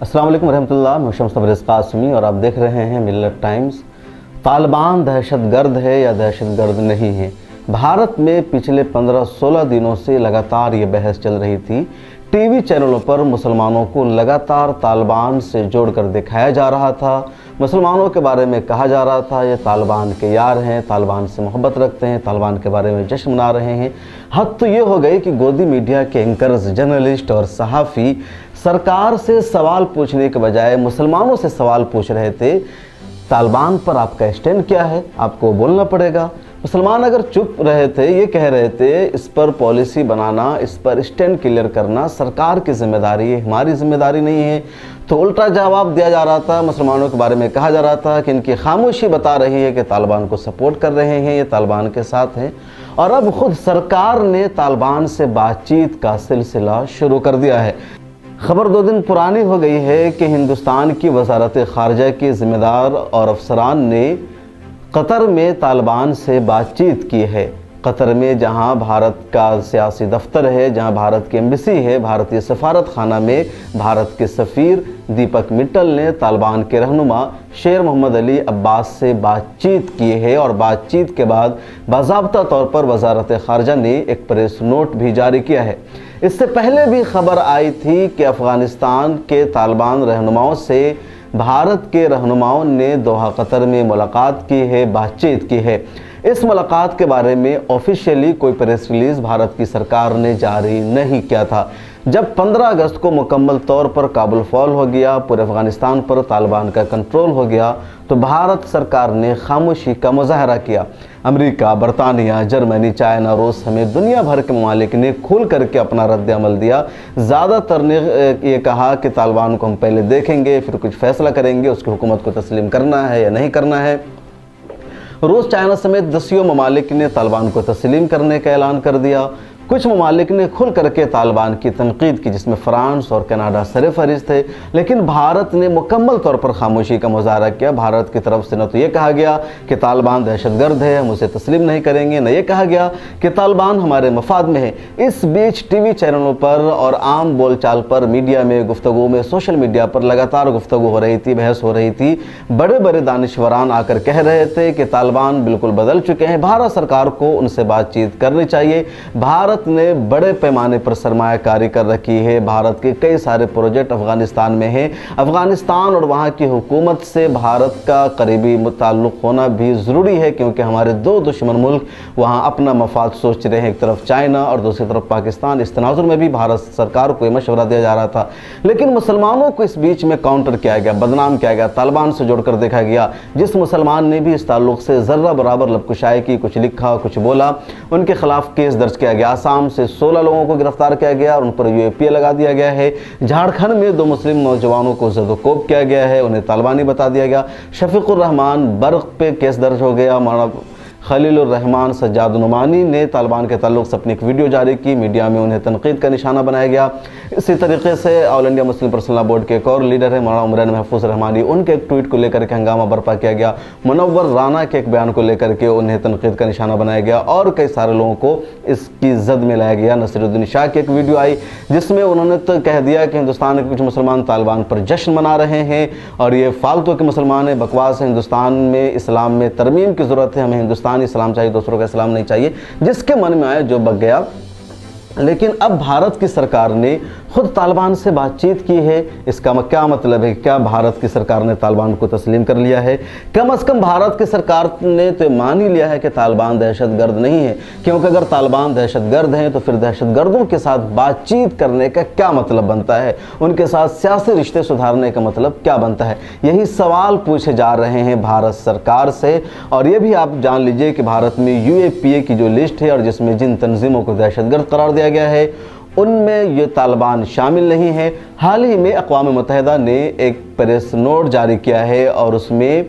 अस्सलाम वालेकुम रहमतुल्लाह। मैं शम्स तबरेज़ कासमी और आप देख रहे हैं मिल्लत टाइम्स। तालिबान दहशतगर्द है या दहशतगर्द नहीं है? भारत में पिछले 15-16 दिनों से लगातार ये बहस चल रही थी। टीवी चैनलों पर मुसलमानों को लगातार तालिबान से जोड़कर दिखाया जा रहा था। मुसलमानों के बारे में कहा जा रहा था ये तालिबान के यार हैं, तालिबान से मोहब्बत रखते हैं, तालिबान के बारे में जश्न मना रहे हैं। हद तो ये हो गई कि गोदी मीडिया के एंकर्स, जर्नलिस्ट और सहाफ़ी सरकार से सवाल पूछने के बजाय मुसलमानों से सवाल पूछ रहे थे। तालिबान पर आपका स्टैंड क्या है, आपको बोलना पड़ेगा। मुसलमान अगर चुप रहे थे, ये कह रहे थे इस पर पॉलिसी बनाना, इस पर स्टैंड क्लियर करना सरकार की जिम्मेदारी है, हमारी जिम्मेदारी नहीं है, तो उल्टा जवाब दिया जा रहा था। मुसलमानों के बारे में कहा जा रहा था कि इनकी खामोशी बता रही है कि तालिबान को सपोर्ट कर रहे हैं, ये तालिबान के साथ हैं। और अब खुद सरकार ने तालिबान से बातचीत का सिलसिला शुरू कर दिया है। खबर 2 दिन पुरानी हो गई है कि हिंदुस्तान की वजारत ख़ारजा के ज़िम्मेदार और अफसरान ने कतर में तालिबान से बातचीत की है। कतर में जहां भारत का सियासी दफ्तर है, जहां भारत की एम्बेसी है, भारतीय सफारत खाना में भारत के सफ़ीर दीपक मित्तल ने तालिबान के रहनुमा शेर मोहम्मद अली अब्बास से बातचीत की है। और बातचीत के बाद बाज़ाब्ता तौर पर वजारत ख़ारजा ने एक प्रेस नोट भी जारी किया है। इससे पहले भी खबर आई थी कि अफ़गानिस्तान के तालिबान रहनुमाओं से भारत के रहनुमाओं ने दोहा कतर में मुलाकात की है, बातचीत की है। इस मुलाकात के बारे में ऑफिशियली कोई प्रेस रिलीज़ भारत की सरकार ने जारी नहीं किया था। जब 15 अगस्त को मुकम्मल तौर पर काबुल फॉल हो गया, पूरे अफ़गानिस्तान पर तालिबान का कंट्रोल हो गया, तो भारत सरकार ने खामोशी का मुजाहरा किया। अमेरिका, बरतानिया, जर्मनी, चाइना, रूस समेत दुनिया भर के ममालिक ने खुल करके अपना रद्द अमल दिया। ज़्यादातर ने ये कहा कि तालिबान को हम पहले देखेंगे, फिर कुछ फैसला करेंगे, उसकी हुकूमत को तस्लीम करना है या नहीं करना है। रूस, चाइना समेत 10 ममालिक ने तालिबान को तस्लीम करने का ऐलान कर दिया। कुछ ममालिक ने खुल करके तालिबान की तनकीद की, जिसमें फ्रांस और कनाडा सरफ़हरिस्त थे। लेकिन भारत ने मुकम्मल तौर पर खामोशी का मुजाहरा किया। भारत की तरफ से न तो ये कहा गया कि तालिबान दहशतगर्द है, हम उसे तस्लीम नहीं करेंगे, न ये कहा गया कि तालिबान हमारे मफाद में है। इस बीच टीवी चैनलों पर और आम बोलचाल पर, मीडिया में, गुफ्तगू में, सोशल मीडिया पर लगातार गुफ्तगू हो रही थी, बहस हो रही थी। बड़े बड़े दानिशवरान आकर कह रहे थे कि तालिबान बिल्कुल बदल चुके हैं, भारत सरकार को उनसे बातचीत करनी चाहिए। भारत ने बड़े पैमाने पर सरमायाकारी कर रखी है। भारत के कई सारे प्रोजेक्ट अफ़गानिस्तान में हैं। अफ़गानिस्तान और वहाँ की हुकूमत से भारत का करीबी ताल्लुक़ होना भी ज़रूरी है, क्योंकि हमारे 2 दुश्मन मुल्क वहाँ अपना मफाद सोच रहे हैं, एक तरफ चाइना और दूसरी तरफ पाकिस्तान। इस तनाजुर में भी भारत सरकार को मशवरा दिया जा रहा था। लेकिन मुसलमानों को इस बीच में काउंटर किया गया, बदनाम किया गया, तालिबान से जोड़कर देखा गया। जिस मुसलमान ने भी इस ताल्लुक़ से ज़र्रा बराबर लबकुशाई की, कुछ लिखा, कुछ बोला, उनके खिलाफ केस दर्ज किया गया। आसाम से 16 लोगों को गिरफ्तार किया गया और उन पर यूएपीए लगा दिया गया है। झारखंड में 2 मुस्लिम नौजवानों को ज़दोकोब किया गया है, उन्हें तालिबानी बता दिया गया। शफीकुर रहमान बर्क पे केस दर्ज हो गया। खलीलुर रहमान सज्जाद नुमानी ने तालिबान के ताल्लुक़ से अपनी एक वीडियो जारी की, मीडिया में उन्हें तनकीद का निशाना बनाया गया। इसी तरीके से all India Muslim personal board के एक और लीडर है मौलाना उमरान महफूज रहमानी, उनके एक ट्वीट को लेकर के हंगामा बर्पा किया गया। मुनव्वर राना के एक बयान को लेकर के उन्हें तनकीद का निशाना बनाया गया और कई सारे लोगों को इसकी जद में लाया गया। नसीरुद्दीन शाह की एक वीडियो आई जिसमें उन्होंने तो कह दिया कि हिंदुस्तान के कुछ मुसलमान तालिबान पर जश्न मना रहे हैं और ये फालतू के मुसलमान है, बकवास है। हिंदुस्तान में इस्लाम में तरमीम की ज़रूरत है, हमें हिंदुस्तान इस्लाम चाहिए, दूसरों का इस्लाम नहीं चाहिए। जिसके मन में आया जो बक गया। लेकिन अब भारत की सरकार ने खुद तालिबान से बातचीत की है। इसका क्या मतलब है? क्या भारत की सरकार ने तालिबान को तस्लीम कर लिया है? कम से कम भारत की सरकार ने तो मान ही लिया है कि तालिबान दहशतगर्द नहीं है, क्योंकि अगर तालिबान दहशतगर्द हैं तो फिर दहशतगर्दों के साथ बातचीत करने का क्या मतलब बनता है? उनके साथ सियासी रिश्ते सुधारने का मतलब क्या बनता है? यही सवाल पूछे जा रहे हैं भारत सरकार से। और ये भी आप जान लीजिए कि भारत में यूएपीए की जो लिस्ट है और जिसमें जिन तंजीमों को दहशतगर्द करार दिया गया है, उनमें ये तालिबान शामिल नहीं है। हाल ही में अक़वाम मुत्तहिदा ने एक प्रेस नोट जारी किया है और उसमें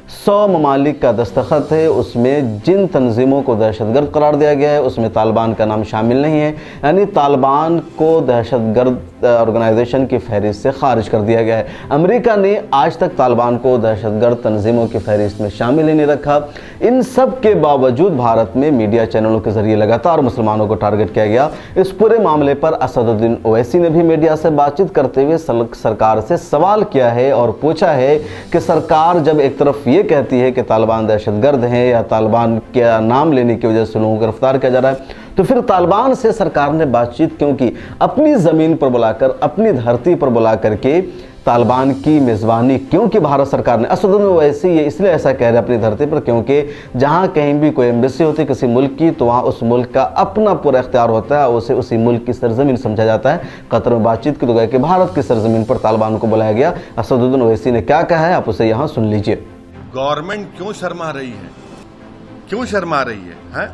100 ममालिक का दस्तखत है, उसमें जिन तंजीमों को दहशतगर्द करार दिया गया है उसमें तालिबान का नाम शामिल नहीं है, यानी तालिबान को दहशतगर्द ऑर्गेनाइजेशन की फहरिस्त से खारिज कर दिया गया है। अमेरिका ने आज तक तालिबान को दहशतगर्द तंजीमों की फहरिस्त में शामिल ही नहीं रखा। इन सब के बावजूद भारत में मीडिया चैनलों के जरिए लगातार मुसलमानों को टारगेट किया गया। इस पूरे मामले पर असदुद्दीन ओवैसी ने भी मीडिया से बातचीत करते हुए सरकार से सवाल किया है और पूछा है कि सरकार जब एक तरफ ये कहती है कि तालिबान दहशतगर्द हैं या तालिबान का नाम लेने की वजह से लोगों को गिरफ्तार किया जा रहा है, तो फिर तालिबान से सरकार ने बातचीत क्यों की? अपनी ज़मीन पर बुलाकर, अपनी धरती पर बुला करके तालिबान की मेज़बानी क्यों की भारत सरकार ने? असदुद्दीन ओवैसी ये इसलिए ऐसा कह रहे हैं अपनी धरती पर क्योंकि जहाँ कहीं भी कोई एम्बेसी होती है किसी मुल्क की, तो वहाँ उस मुल्क का अपना पूरा इख्तियार होता है, उसे उसी मुल्क की सरजमीन समझा जाता है। कतर में बातचीत की तो गया कि भारत की सरजमीन पर तालिबान को बुलाया गया। असदुद्दीन ओवैसी ने क्या कहा है, आप उसे यहाँ सुन लीजिए। गवर्नमेंट क्यों शर्मा रही है? क्यों शर्मा रही है?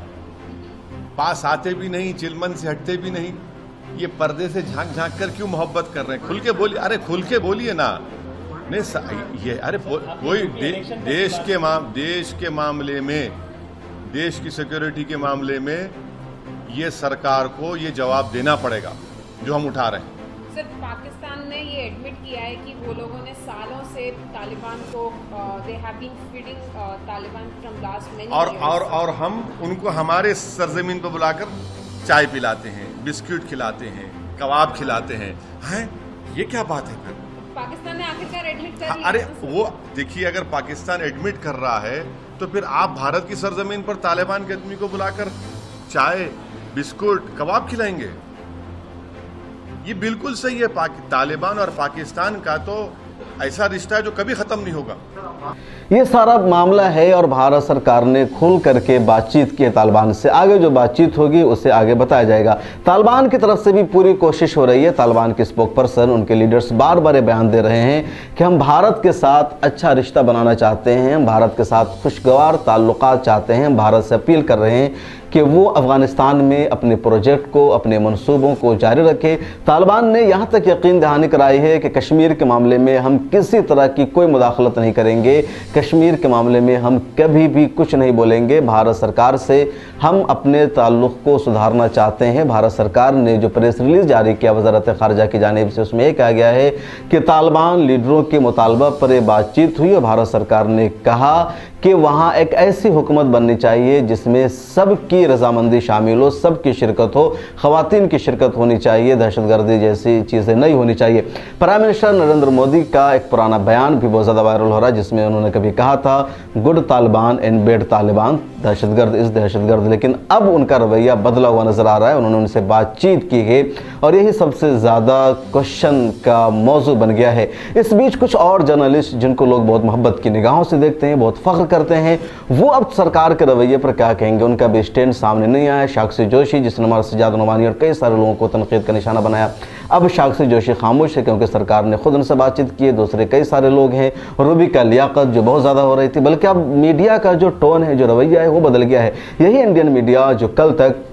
पास आते भी नहीं, चिलमन से हटते भी नहीं, ये पर्दे से झांक झांक कर क्यों मोहब्बत कर रहे हैं? खुल के बोलिए, अरे खुल के बोलिए ना। नहीं ये अरे कोई देश के मामले में, देश की सिक्योरिटी के मामले में ये सरकार को ये जवाब देना पड़ेगा जो हम उठा रहे हैं। सर, पाकिस्तान ने ये एडमिट किया है कि वो लोगों ने सालों से तालिबान को they have been feeding Taliban from last many years, और हम उनको हमारे सरजमीन पर बुलाकर चाय पिलाते हैं, बिस्किट खिलाते हैं, कबाब खिलाते हैं। ये क्या बात है फिर? पाकिस्तान ने आखिरकार एडमिट कर लिया। अरे वो देखिए, अगर पाकिस्तान एडमिट कर रहा है तो फिर आप भारत की सरजमीन पर तालिबान के आदमी को बुलाकर चाय, बिस्कुट, कबाब खिलाएंगे? ये बिल्कुल सही है। तालिबान और पाकिस्तान का तो ऐसा रिश्ता है जो कभी खत्म नहीं होगा। ये सारा मामला है और भारत सरकार ने खुल करके बातचीत की है तालिबान से। आगे जो बातचीत होगी उसे आगे बताया जाएगा। तालिबान की तरफ से भी पूरी कोशिश हो रही है। तालिबान के स्पोक पर्सन, उनके लीडर्स बार बार बयान दे रहे हैं कि हम भारत के साथ अच्छा रिश्ता बनाना चाहते हैं, हम भारत के साथ खुशगवार ताल्लुकात चाहते हैं। हम भारत से अपील कर रहे हैं कि वो अफ़गानिस्तान में अपने प्रोजेक्ट को, अपने मंसूबों को जारी रखे। तालिबान ने यहाँ तक यकीन दहानी कराई है कि कश्मीर के मामले में हम किसी तरह की कोई मुदाखलत नहीं करेंगे, कश्मीर के मामले में हम कभी भी कुछ नहीं बोलेंगे। भारत सरकार से हम अपने ताल्लुक़ को सुधारना चाहते हैं। भारत सरकार ने जो प्रेस रिलीज़ जारी किया वज़ारत ख़ारिजा की जानिब से, उसमें यह कहा गया है कि तालिबान लीडरों के मुतालबा पर बातचीत हुई और भारत सरकार ने कहा कि वहाँ एक ऐसी हुकूमत बननी चाहिए जिसमें सबकी रजामंदी शामिल हो, सबकी शिरकत हो, ख़वातीन की शिरकत होनी चाहिए, दहशतगर्दी जैसी चीज़ें नहीं होनी चाहिए। प्राइम मिनिस्टर नरेंद्र मोदी का एक पुराना बयान भी बहुत ज़्यादा वायरल हो रहा है, जिसमें उन्होंने कभी कहा था good Taliban and bad Taliban, दहशतगर्द इस दहशतगर्द, लेकिन अब उनका रवैया बदला हुआ नज़र आ रहा है। उन्होंने उनसे बातचीत की है और यही सबसे ज़्यादा क्वेश्चन का मौजू बन गया है। इस बीच कुछ और जर्नलिस्ट जिनको लोग बहुत मोहब्बत की निगाहों से देखते हैं, बहुत फ़ख्र करते हैं, वो अब सरकार के रवैये पर क्या कहेंगे? उनका भी स्टैंड सामने नहीं आया। साक्षी जोशी, जिसने हमारे सजाद नुमानी और कई सारे लोगों को तनकीद का निशाना बनाया, अब साक्षी जोशी खामोश है क्योंकि सरकार ने खुद उनसे बातचीत की है। दूसरे कई सारे लोग हैं, रूबी का लियाकत जो बहुत ज़्यादा हो रही थी, बल्कि अब मीडिया का जो टोन है, जो रवैया है, वो बदल गया है। यही इंडियन मीडिया जो कल तक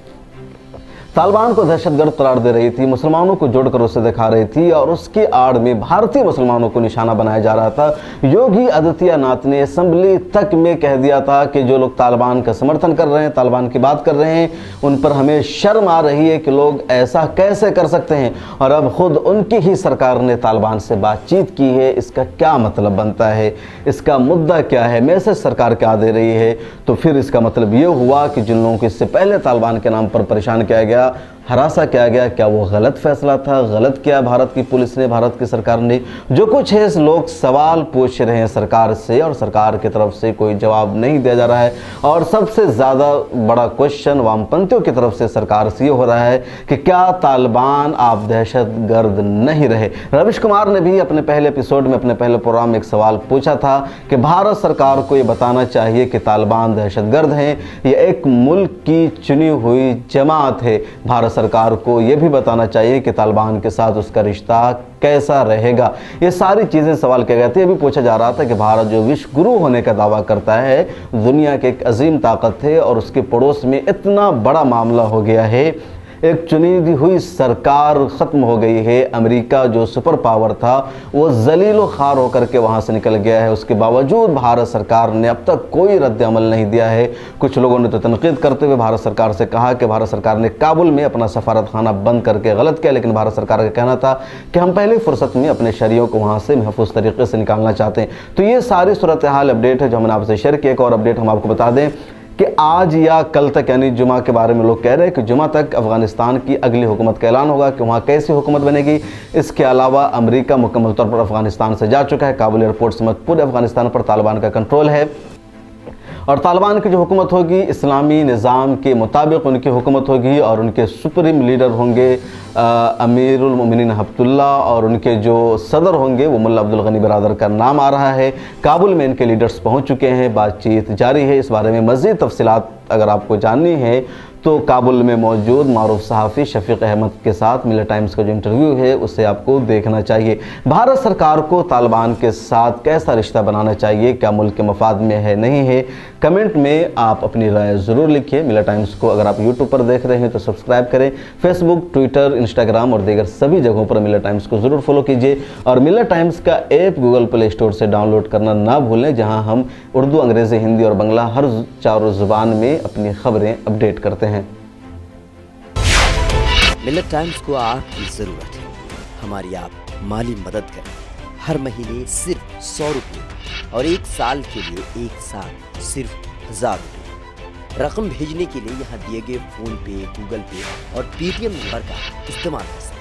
तालिबान को दहशतगर्द करार दे रही थी, मुसलमानों को जोड़कर उसे दिखा रही थी और उसकी आड़ में भारतीय मुसलमानों को निशाना बनाया जा रहा था। योगी आदित्यनाथ ने असेंबली तक में कह दिया था कि जो लोग तालिबान का समर्थन कर रहे हैं, तालिबान की बात कर रहे हैं, उन पर हमें शर्म आ रही है कि लोग ऐसा कैसे कर सकते हैं। और अब खुद उनकी ही सरकार ने तालिबान से बातचीत की है। इसका क्या मतलब बनता है? इसका मुद्दा क्या है? मैसेज सरकार क्या दे रही है? तो फिर इसका मतलब ये हुआ कि जिन लोगों को इससे पहले तालिबान के नाम पर परेशान किया गया, हरासा किया गया, क्या वो गलत फैसला था? गलत किया भारत की पुलिस ने, भारत की सरकार ने? जो कुछ है, लोग सवाल पूछ रहे हैं सरकार से और सरकार की तरफ से कोई जवाब नहीं दिया जा रहा है। और सबसे ज़्यादा बड़ा क्वेश्चन वामपंथियों की तरफ से सरकार से ये हो रहा है कि क्या तालिबान आप दहशतगर्द नहीं रहे? रवीश कुमार ने भी अपने पहले एपिसोड में, अपने पहले प्रोग्राम में एक सवाल पूछा था कि भारत सरकार को ये बताना चाहिए कि तालिबान दहशतगर्द हैं, ये एक मुल्क की चुनी हुई जमात है। भारत सरकार को यह भी बताना चाहिए कि तालिबान के साथ उसका रिश्ता कैसा रहेगा। ये सारी चीज़ें सवाल किए गए थे। ये भी पूछा जा रहा था कि भारत जो विश्व गुरु होने का दावा करता है, दुनिया की एक अजीम ताकत है और उसके पड़ोस में इतना बड़ा मामला हो गया है एक चुनी हुई सरकार ख़त्म हो गई है। अमेरिका जो सुपर पावर था वो जलील ख़ार होकर के वहाँ से निकल गया है। उसके बावजूद भारत सरकार ने अब तक कोई रद्द अमल नहीं दिया है। कुछ लोगों ने तो तनकीद करते हुए भारत सरकार से कहा कि भारत सरकार ने काबुल में अपना सफारत खाना बंद करके गलत किया, लेकिन भारत सरकार का कहना था कि हम पहले फुर्सत में अपने शहरियों को वहाँ से महफूज तरीके से निकालना चाहते हैं। तो ये सारी सूरत हाल अपडेट है जो हमने आपसे शेयर किया। एक और अपडेट हम आपको बता दें कि आज या कल तक यानी जुमा के बारे में लोग कह रहे हैं कि जुमा तक अफगानिस्तान की अगली हुकूमत का ऐलान होगा कि वहाँ कैसी हुकूमत बनेगी। इसके अलावा अमेरिका मुकम्मल तौर पर अफगानिस्तान से जा चुका है। काबुल एयरपोर्ट समेत पूरे अफगानिस्तान पर तालिबान का कंट्रोल है और तालिबान की जो हुकूमत होगी इस्लामी निज़ाम के मुताबिक उनकी हुकूमत होगी और उनके सुप्रीम लीडर होंगे अमीरुल मोमिनीन हफ्तुल्ला और उनके जो सदर होंगे वो मुल्ला अब्दुल गनी बरादर का नाम आ रहा है। काबुल में इनके लीडर्स पहुंच चुके हैं, बातचीत जारी है। इस बारे में मज़ीद तफसीलात अगर आपको जाननी है तो काबुल में मौजूद मारूफ सहाफ़ी शफीक अहमद के साथ मिरर टाइम्स का जो इंटरव्यू है उसे आपको देखना चाहिए। भारत सरकार को तालिबान के साथ कैसा रिश्ता बनाना चाहिए, क्या मुल्क के मफाद में है नहीं है, कमेंट में आप अपनी राय ज़रूर लिखिए। मिरर टाइम्स को अगर आप यूट्यूब पर देख रहे हैं तो सब्सक्राइब करें। फेसबुक, ट्विटर, इंस्टाग्राम और दीगर सभी जगहों पर मिरर टाइम्स को ज़रूर फॉलो कीजिए और मिरर टाइम्स का ऐप गूगल प्ले स्टोर से डाउनलोड करना ना भूलें, जहाँ हम उर्दू, अंग्रेज़ी, हिंदी और बंगला हर चारों ज़ुबान में अपनी खबरें अपडेट करते हैं। मिलत टाइम्स को आपकी ज़रूरत है, हमारी आप माली मदद करें। हर महीने सिर्फ 100 रुपये और 1 साल के लिए एक साथ सिर्फ 1000 रुपये। रकम भेजने के लिए यहाँ दिए गए फ़ोन पे, गूगल पे और पेटीएम नंबर का इस्तेमाल कर सकते हैं।